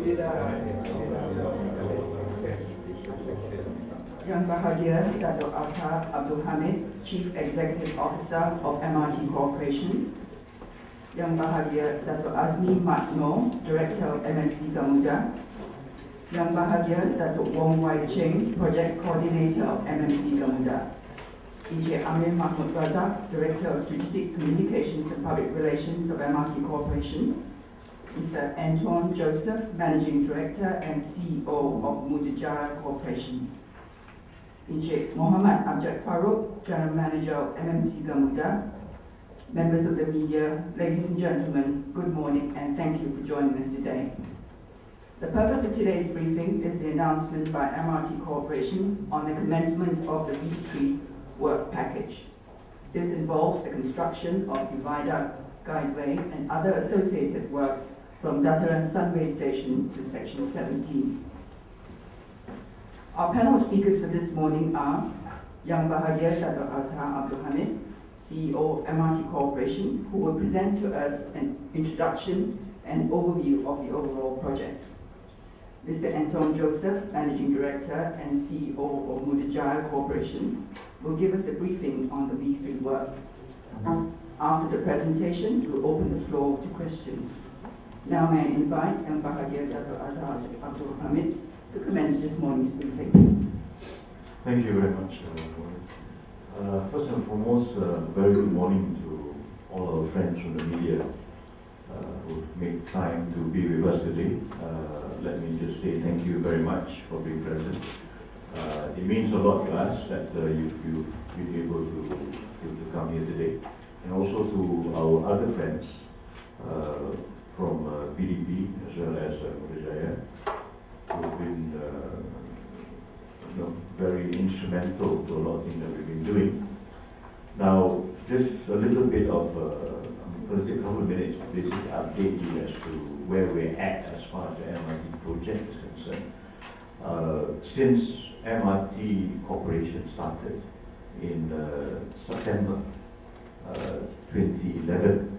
Yang Bahagia Dato' Azhar Abdul Hamid, Chief Executive Officer of MRT Corporation. Yang Bahagia Dato' Azmi Matno, Director of MNC Gamuda. Yang Bahagia Dato' Wong Wai Cheng, Project Coordinator of MNC Gamuda. Encik Amir Mahmud Razak, Director of Strategic Communications and Public Relations of MRT Corporation. Mr. Anton Joseph, Managing Director and CEO of Mudijara Corporation. Encik Muhammad Abjad Farooq, General Manager of MMC Gamuda. Members of the media, ladies and gentlemen, good morning and thank you for joining us today. The purpose of today's briefing is the announcement by MRT Corporation on the commencement of the V3 work package. This involves the construction of the viaduct, guideway and other associated works from Dataran Sunway Station to Section 17. Our panel speakers for this morning are Yang Bahagia Dato' Azhar Abdul Hamid, CEO of MRT Corporation, who will present to us an introduction and overview of the overall project. Mr. Anton Joseph, Managing Director and CEO of Mudijara Corporation, will give us a briefing on the V3 works. After the presentations, we'll open the floor to questions. Now may I invite Yang Bahagia Dato' Azhar Abdul Hamid to commence this morning's briefing. Thank you very much. First and foremost, very good morning to all our friends from the media who make time to be with us today. Let me just say thank you very much for being present. It means a lot to us that you've been able to come here today. And also to our other friends from PDP as well as Mudijara, who've been very instrumental to a lot of things that we've been doing. Now, just a little bit of, I'm going to take a couple of minutes to basically update you as to where we're at as far as the MRT project is concerned. Since MRT Corporation started in September 2011,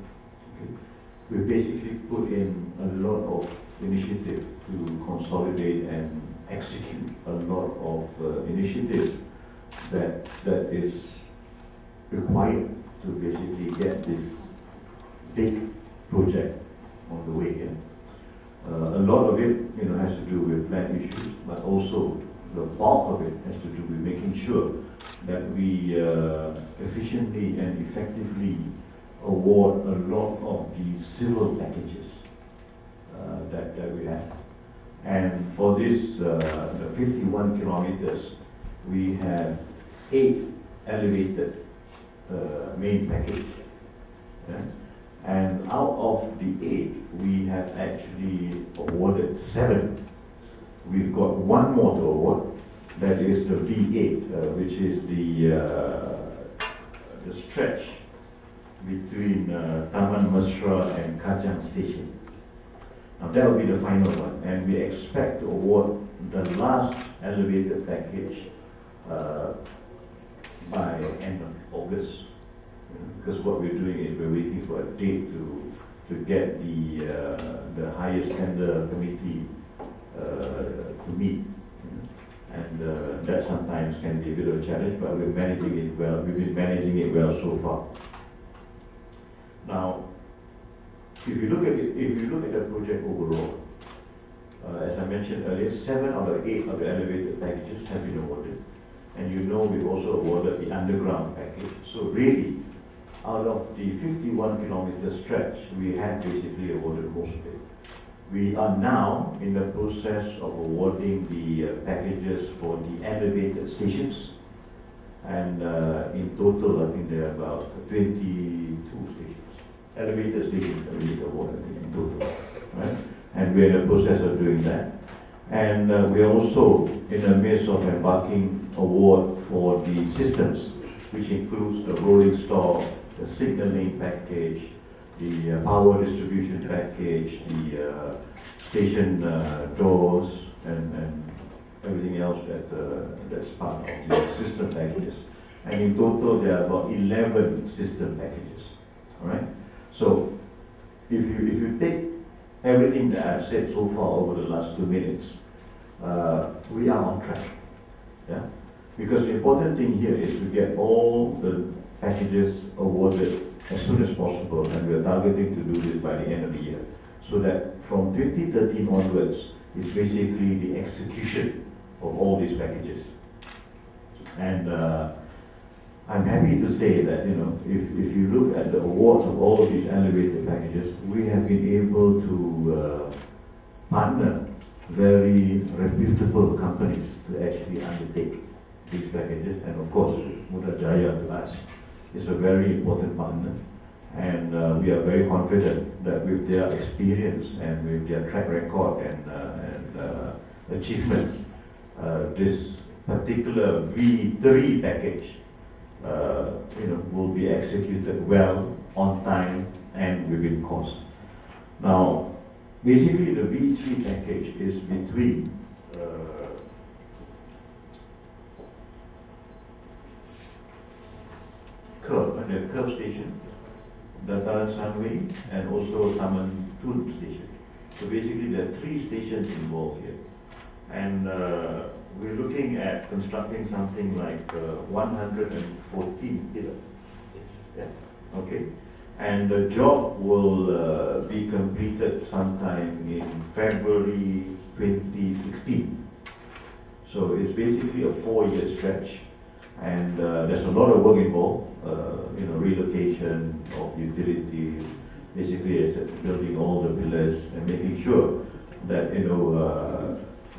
we basically put in a lot of initiative to consolidate and execute a lot of initiatives that is required to basically get this big project on the way. A lot of it, has to do with land issues, but also the bulk of it has to do with making sure that we efficiently and effectively award a lot of the civil packages that we have. And for this, the 51 kilometers, we have 8 elevated main package. And out of the 8, we have actually awarded 7. We've got one more to award, that is the V8, which is the stretch between Taman Mesra and Kajang Station. Now that will be the final one, and we expect to award the last elevated package by end of August. Because what we're doing is we're waiting for a date to get the highest tender committee to meet. And that sometimes can be a bit of a challenge, but we're managing it well. We've been managing it well so far. Now, if you look at the project overall, as I mentioned earlier, 7 out of 8 of the elevated packages have been awarded. And we've also awarded the underground package. So really, out of the 51 kilometer stretch, we have basically awarded most of it. We are now in the process of awarding the packages for the elevated stations. And in total, I think there are about 22 stations. Elevated stations that we need to award, I think, in total, right? And we're in the process of doing that. And we are also in the midst of embarking award for the systems, which includes the rolling stock, the signaling package, the power distribution package, the station doors, and everything else that's part of the system packages. And in total, there are about 11 system packages. All right. So, if you take everything that I've said so far over the last 2 minutes, we are on track. Yeah? Because the important thing here is to get all the packages awarded as soon as possible, and we are targeting to do this by the end of the year. So that from 2013 onwards, it's basically the execution of all these packages. And I'm happy to say that, you know, if you look at the awards of all of these elevated packages, we have been able to partner very reputable companies to actually undertake these packages. And of course, Putrajaya to us is a very important partner. And we are very confident that with their experience and with their track record and achievements, this particular V3 package will be executed well, on time, and within cost. Now, basically the V3 package is between the Curb station, Dataran Sunway, and also Taman Tun station. So basically there are 3 stations involved here. And we're looking at constructing something like 114 pillars. Yeah. Okay. And the job will be completed sometime in February 2016. So it's basically a 4-year stretch. And there's a lot of work involved, relocation of utilities, basically building all the pillars and making sure that,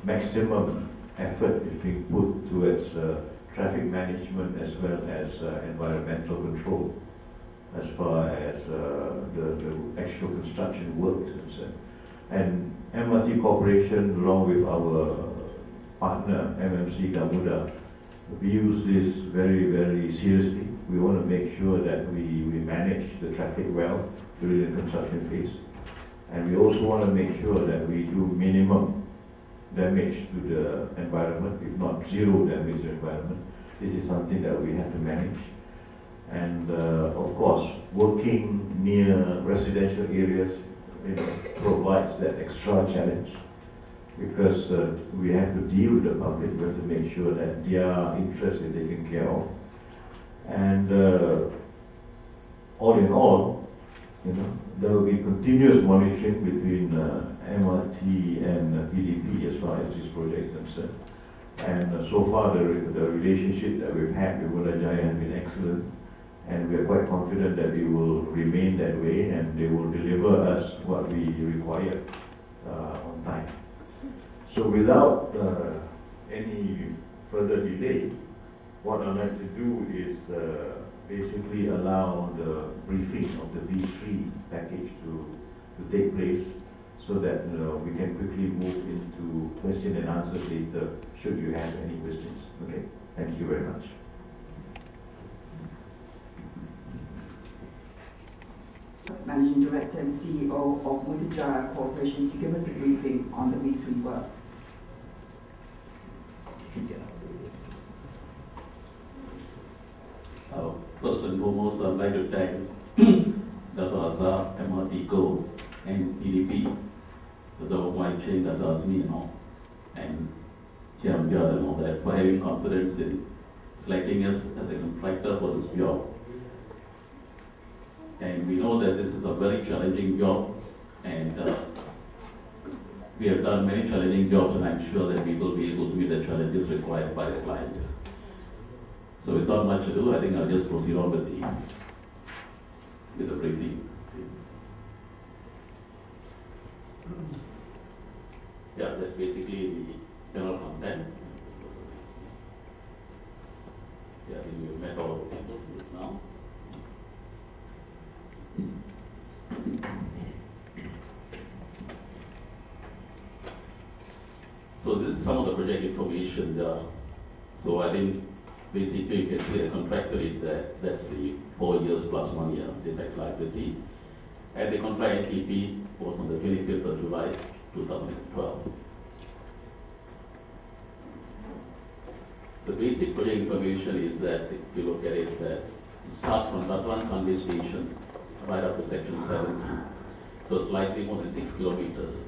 maximum effort is being put towards traffic management as well as environmental control as far as the actual construction work is concerned. And MRT Corporation, along with our partner MMC Gamuda, views this very, very seriously. We want to make sure that we manage the traffic well during the construction phase. And we also want to make sure that we do minimum damage to the environment, if not zero damage to the environment. This is something that we have to manage. And of course, working near residential areas provides that extra challenge, because we have to deal with the public. We have to make sure that their interests are taken care of. And all in all, there will be continuous monitoring between MRT and PDP as far as this project is concerned. And so far, the relationship that we've had with Putrajaya has been excellent. And we are quite confident that we will remain that way, and they will deliver us what we require on time. So without any further delay, what I'd like to do is basically allow the briefing of the V3 package to take place, so that we can quickly move into question and answers later, should you have any questions. Okay, thank you very much. Managing Director and CEO of Putrajaya Corporation, to give us a briefing on the V3 works. First and foremost, I'd like to thank Dr. Azhar, MRT Corp, and PDP, the wide chain that does me and Kiambiad and all that, for having confidence in selecting us as a contractor for this job. And we know that this is a very challenging job, and we have done many challenging jobs, and I'm sure that we will be able to meet the challenges required by the client. So without much ado, I think I'll just proceed on with the briefing. Yeah, that's basically the general content. Yeah, I think we've met all of the people for this now. So this is some of the project information there. So I think basically you can see the contractor is that that's the 4 years plus 1 year defect liability. And the contract NTP was on the 25th of July 2012. The basic project information is that if you look at it, that it starts from Dataran Sunway Station right up to section 70. so slightly more than 6 kilometers.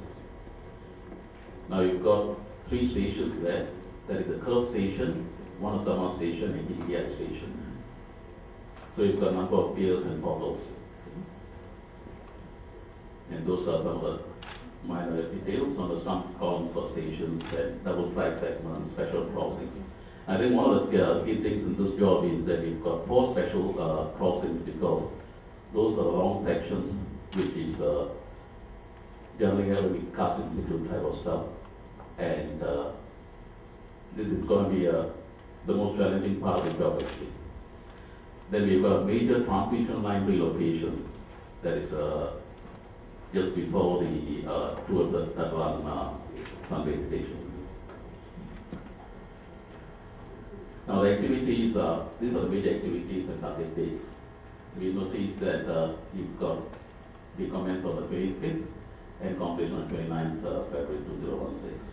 Now you've got 3 stations there. There is a curve station, one Uttama station, and Gilead station. So you've got a number of piers and portals. And those are some of the minor details on the front columns for stations and double track segments, special crossings. I think one of the key things in this job is that we've got 4 special crossings, because those are long sections, which is generally have to be cast in situ type of stuff. And this is going to be the most challenging part of the job actually. Then we've got a major transmission line relocation that is just before the towards the run Sunday station. Now the activities, these are the major activities and target dates. We noticed that you've got the comments on the 25th and completion on 29th February 2016.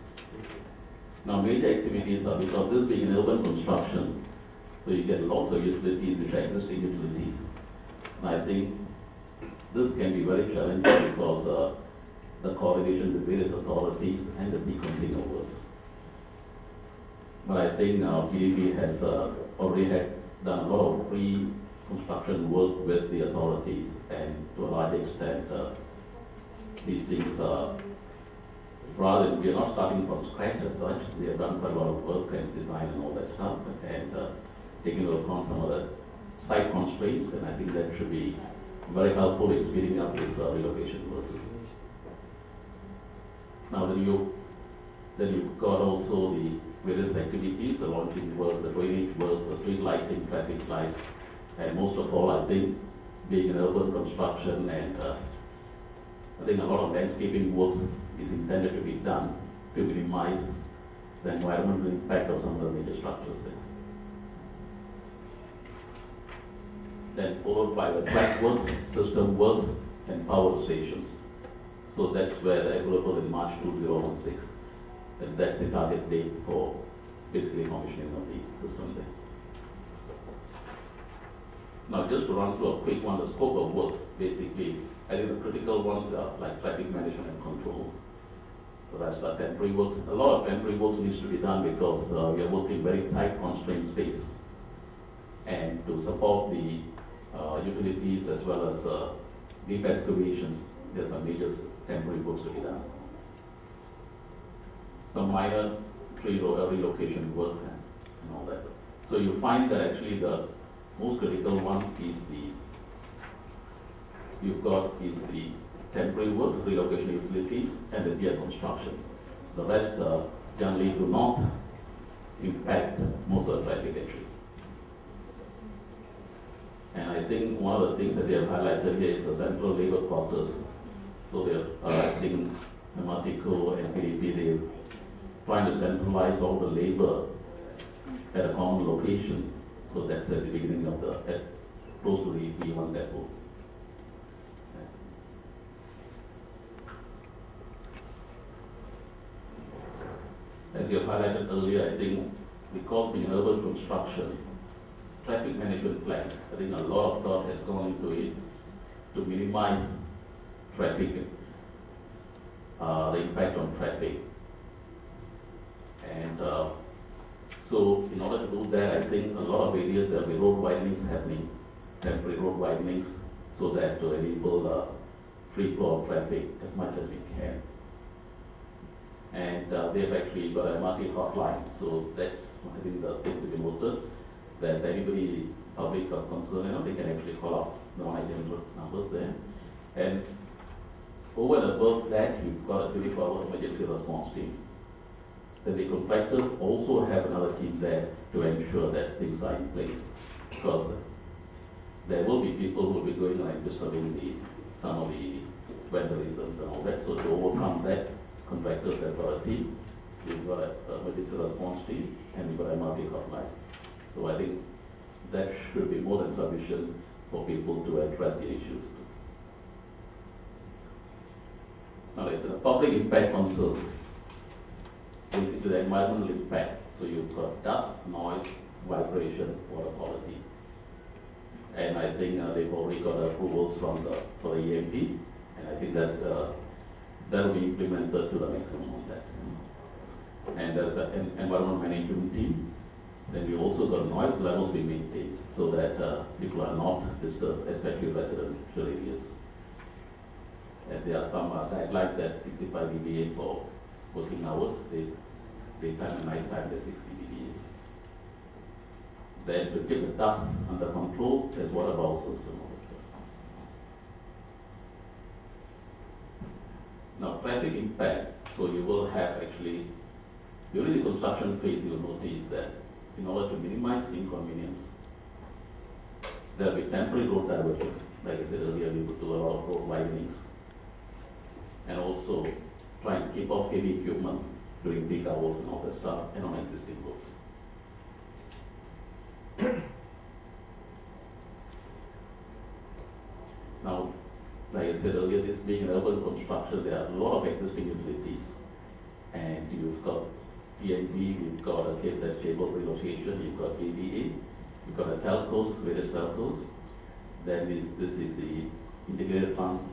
Now major activities are, because this being an urban construction, so you get lots of utilities which are existing utilities. And I think this can be very challenging because the coordination with various authorities and the sequencing of works. But I think PDP has already done a lot of pre-construction work with the authorities, and to a large extent these things, rather than, we are not starting from scratch as such, they have done quite a lot of work and design and all that stuff, and taking into account some of the site constraints, and I think that should be very helpful in speeding up this relocation works. Now then you've got also the various activities, the launching works, the drainage works, the street lighting, traffic lights, and most of all, I think, being an urban construction, and I think a lot of landscaping works is intended to be done to minimize the environmental impact of some of the major structures there. Then followed by the track works, system works, and power stations. So that's where they're available in March 2016. And that's the target date for basically commissioning of the system there. Now just to run through a quick one, the scope of works, basically, I think the critical ones are like traffic management and control. The rest are temporary works. A lot of temporary works needs to be done because we are working very tight constrained space. And to support the utilities as well as deep excavations, there's some major temporary works to be done. Some minor tree relocation works and all that. So you find that actually the most critical one is the temporary works, relocation utilities, and the pier construction. The rest generally do not impact most of the traffic actually. And I think one of the things that they have highlighted here is the central labor quarters. So they're, I think, MRT Corp and PDP, they're trying to centralize all the labor at a common location. So that's at the beginning of close to the B1 depot. As you have highlighted earlier, I think because being urban construction, traffic management plan, I think a lot of thought has gone into it to minimize traffic, the impact on traffic. And so in order to do that, I think a lot of areas there will be road widenings happening, temporary road widenings, so that to enable free flow of traffic as much as we can. And they've actually got an MRT hotline, so that's, I think, the thing to be noted, that anybody, public or concerned, they can actually call up the 1-800 numbers there. And over and above that, you've got a 24-hour emergency response team. Then the contractors also have another team there to ensure that things are in place, because there will be people who will be going and disturbing some of the vandalisms and all that. So to overcome that, contractors have got a team, we've got an emergency response team, and we've got an MRT hotline. So I think that should be more than sufficient for people to address the issues. Now, it's the public impact concerns. Basically, the environmental impact. So you've got dust, noise, vibration, water quality. And I think they've already got approvals for the EMP, and I think that will be implemented to the maximum of that. And there's an environment management team. Then we also got noise levels we maintain so that people are not disturbed, especially residential areas. And there are some guidelines that 65 dBA for working hours, daytime and nighttime, there's 60 dBA. Then to keep the dust under control, there's water bowl system. Now, traffic impact, so you will have actually, during the construction phase, you will notice that in order to minimize inconvenience, there will be temporary road diversion. Like I said earlier, we would do a lot of road widenings. And also try and keep off heavy equipment during peak hours and all that stuff, and on existing roads. Now, like I said earlier, this being an urban construction, there are a lot of existing utilities. And you've got TNB, you've got a cable relocation, you've got VDA, you've got a telcos, various telcos. Then this is the integrated plants